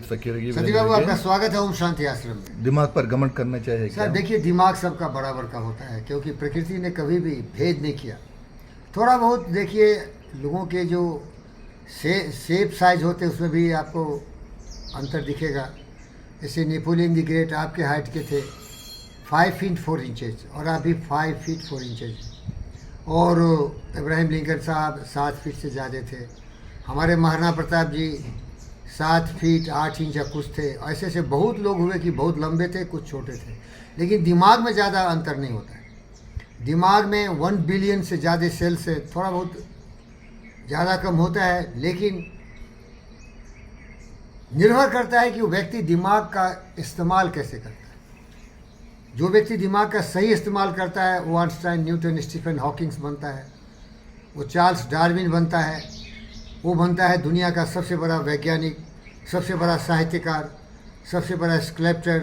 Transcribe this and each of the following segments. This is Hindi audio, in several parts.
फकीरगी सती बाबू, आपका स्वागत है ओम शांति आश्रम में। दिमाग पर घमंड करना चाहिए क्या? सर देखिए, दिमाग सबका बराबर का होता है, क्योंकि प्रकृति ने कभी भी भेद नहीं किया। थोड़ा बहुत देखिए, लोगों के जो शेप साइज होते हैं उसमें भी आपको अंतर दिखेगा। जैसे नेपोलियन द ग्रेट आपके हाइट के थे 5 फीट 4 इंचेज और आप भी 5 फीट 4 इंचेज, और इब्राहिम लिंकन साहब 7 फीट से ज़्यादा थे। हमारे महाराणा प्रताप जी 7 फीट 8 इंच या कुछ थे। ऐसे ऐसे बहुत लोग हुए कि बहुत लंबे थे, कुछ छोटे थे, लेकिन दिमाग में ज़्यादा अंतर नहीं होता है। दिमाग में 1 बिलियन से ज़्यादा सेल से थोड़ा बहुत ज़्यादा कम होता है, लेकिन निर्भर करता है कि वो व्यक्ति दिमाग का इस्तेमाल कैसे करता है। जो व्यक्ति दिमाग का सही इस्तेमाल करता है वो आइंस्टाइन, न्यूटन, स्टीफन हॉकिंग्स बनता है, वो चार्ल्स डार्विन बनता है, वो बनता है दुनिया का सबसे बड़ा वैज्ञानिक, सबसे बड़ा साहित्यकार, सबसे बड़ा स्कल्पचर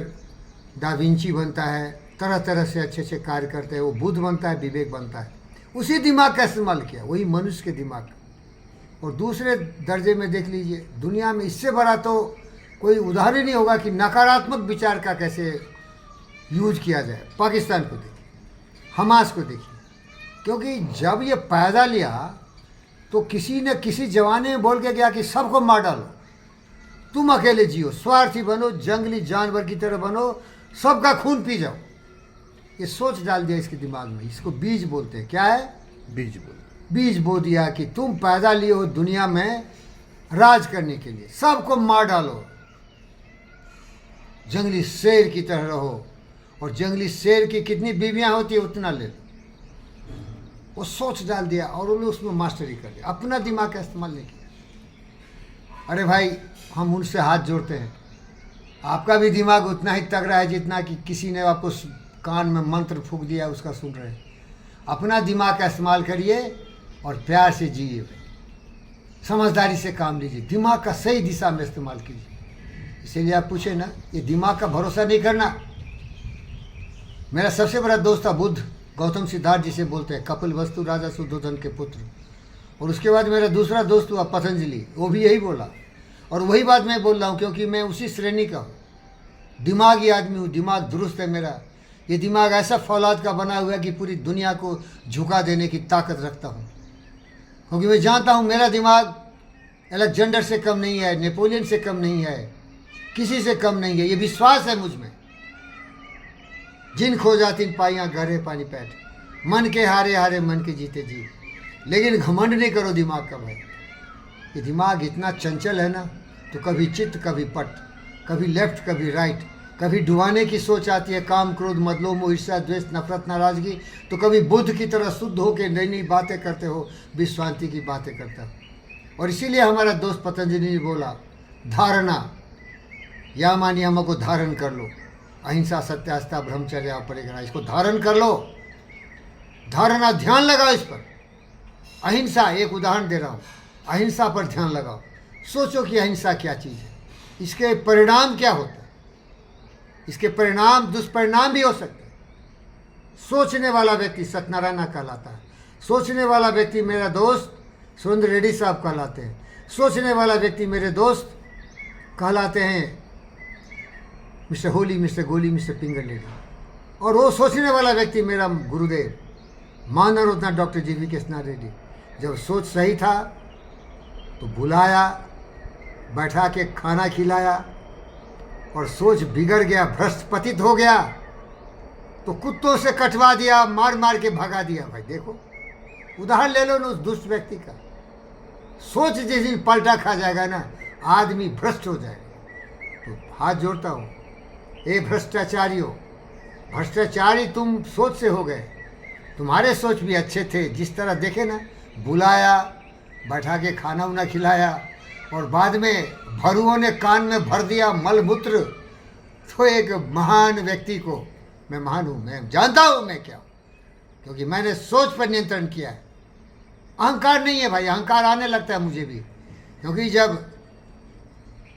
दा विंची बनता है। तरह तरह से अच्छे अच्छे कार्य करते हैं। वो बुद्ध बनता है, विवेक बनता है। उसी दिमाग का इस्तेमाल किया, वही मनुष्य के दिमाग। और दूसरे दर्जे में देख लीजिए, दुनिया में इससे बड़ा तो कोई उदाहरण नहीं होगा कि नकारात्मक विचार का कैसे यूज किया जाए। पाकिस्तान को देखिए, हमास को देखिए, क्योंकि जब ये पैदा लिया तो किसी न किसी जवाने में बोल के गया कि सबको मार डालो, तुम अकेले जियो, स्वार्थी बनो, जंगली जानवर की तरह बनो, सबका खून पी जाओ। ये सोच डाल दिया इसके दिमाग में। इसको बीज बोलते हैं। क्या है? बीज बो दिया कि तुम पैदा लिए हो दुनिया में राज करने के लिए, सबको मार डालो, जंगली शेर की तरह रहो, और जंगली शेर की कितनी बीवियां होती है उतना ले लो। वो सोच डाल दिया और उन्होंने उसमें मास्टरी कर दिया, अपना दिमाग का इस्तेमाल नहीं किया। अरे भाई, हम उनसे हाथ जोड़ते हैं, आपका भी दिमाग उतना ही तगड़ा है जितना कि किसी ने आपको कान में मंत्र फूंक दिया उसका सुन रहे हैं। अपना दिमाग का इस्तेमाल करिए और प्यार से जिए, समझदारी से काम लीजिए, दिमाग का सही दिशा में इस्तेमाल कीजिए। इसीलिए आप पूछे ना, ये दिमाग का भरोसा नहीं करना। मेरा सबसे बड़ा दोस्त था बुद्ध, गौतम सिद्धार्थ जिसे बोलते हैं, कपिल वस्तु राजा शुद्धोधन के पुत्र। और उसके बाद मेरा दूसरा दोस्त हुआ पतंजलि, वो भी यही बोला, और वही बात मैं बोल रहा हूँ, क्योंकि मैं उसी श्रेणी का हूँ, दिमागी आदमी हूँ, दिमाग दुरुस्त है मेरा। ये दिमाग ऐसा फौलाद का बना हुआ है कि पूरी दुनिया को झुका देने की ताकत रखता हूँ, क्योंकि मैं जानता हूँ मेरा दिमाग अलेक्जेंडर से कम नहीं है, नेपोलियन से कम नहीं है, किसी से कम नहीं है। ये विश्वास है मुझ में। जिन खो जाती पाइयाँ गहरे पानी पैठ, मन के हारे हारे मन के जीते जी। लेकिन घमंड नहीं करो दिमाग का भाई। ये दिमाग इतना चंचल है ना, तो कभी चित्त कभी पट, कभी लेफ्ट कभी राइट, कभी डुबाने की सोच आती है, काम क्रोध मद लोभ मोह ईर्ष्या द्वेष नफरत नाराजगी, तो कभी बुद्ध की तरह शुद्ध होकर नई नई बातें करते हो, विश्रांति की बातें करता हो। और इसीलिए हमारा दोस्त पतंजलि ने बोला, धारणा या मानिए हमको धारण कर लो, अहिंसा सत्य आस्था ब्रह्मचर्य और परिग्रह, इसको धारण कर लो। धारणा, ध्यान लगाओ इस पर। अहिंसा, एक उदाहरण दे रहा हूँ, अहिंसा पर ध्यान लगाओ। सोचो कि अहिंसा क्या चीज़ है, इसके परिणाम क्या होता है। इसके परिणाम दुष्परिणाम भी हो सकते हैं। सोचने वाला व्यक्ति सत्यनारायण कहलाता है। सोचने वाला व्यक्ति मेरा दोस्त सुरेंद्र रेड्डी साहब कहलाते हैं। सोचने वाला व्यक्ति मेरे दोस्त कहलाते हैं मिस्टर होली, मिस्टर गोली, मिस्टर पिंगर लेडी। और वो सोचने वाला व्यक्ति मेरा गुरुदेव मानव रत्न डॉक्टर जी.वी. कृष्णा रेड्डी। जब सोच सही था तो बुलाया, बैठा के खाना खिलाया, और सोच बिगड़ गया, भ्रष्ट पतित हो गया तो कुत्तों से कटवा दिया, मार मार के भगा दिया। भाई देखो, उदाहरण ले लो ना उस दुष्ट व्यक्ति का। सोच जिस दिन पलटा खा जाएगा ना, आदमी भ्रष्ट हो जाएगा। तो हाथ जोड़ता हूँ, ए भ्रष्टाचारियों, भ्रष्टाचारी तुम सोच से हो गए। तुम्हारे सोच भी अच्छे थे, जिस तरह देखे ना, बुलाया, बैठा के खाना उना खिलाया, और बाद में भरुओं ने कान में भर दिया मलमूत्र। तो एक महान व्यक्ति को मैं महान हूँ, मैं जानता हूँ मैं क्या हूँ, क्योंकि मैंने सोच पर नियंत्रण किया है। अहंकार नहीं है भाई, अहंकार आने लगता है मुझे भी, क्योंकि जब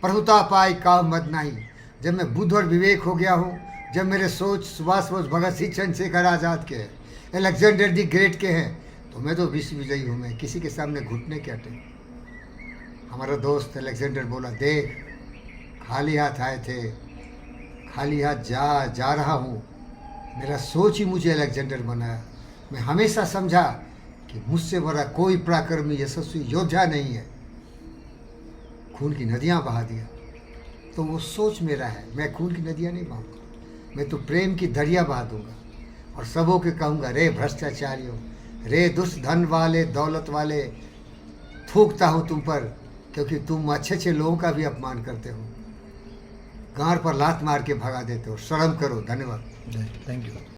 प्रभुता पाई काव मत नहीं, जब मैं बुद्ध और विवेक हो गया हूँ, जब मेरे सोच सुभाष बोस, भगत सिंह, चंद्रशेखर आज़ाद के हैं, अलेक्जेंडर दी ग्रेट के हैं, तो मैं तो विश्व विजयी हूँ। मैं किसी के सामने घुटने के अटे। हमारा दोस्त अलेक्जेंडर बोला, देख खाली हाथ आए थे, खाली हाथ जा रहा हूँ। मेरा सोच ही मुझे अलेक्जेंडर बनाया। मैं हमेशा समझा कि मुझसे बड़ा कोई पराक्रमी यशस्वी योद्धा नहीं है। खून की नदियाँ बहा दिया, तो वो सोच मेरा है। मैं खून की नदियाँ नहीं बहाऊंगा, मैं तो प्रेम की दरिया बहा दूंगा और सबों के कहूँगा, रे भ्रष्टाचारियों, रे दुष्ट धन वाले दौलत वाले, थूकता हूँ तुम पर, क्योंकि तुम अच्छे अच्छे लोगों का भी अपमान करते हो, गांड पर लात मार के भगा देते हो। शर्म करो। धन्यवाद। Thank you.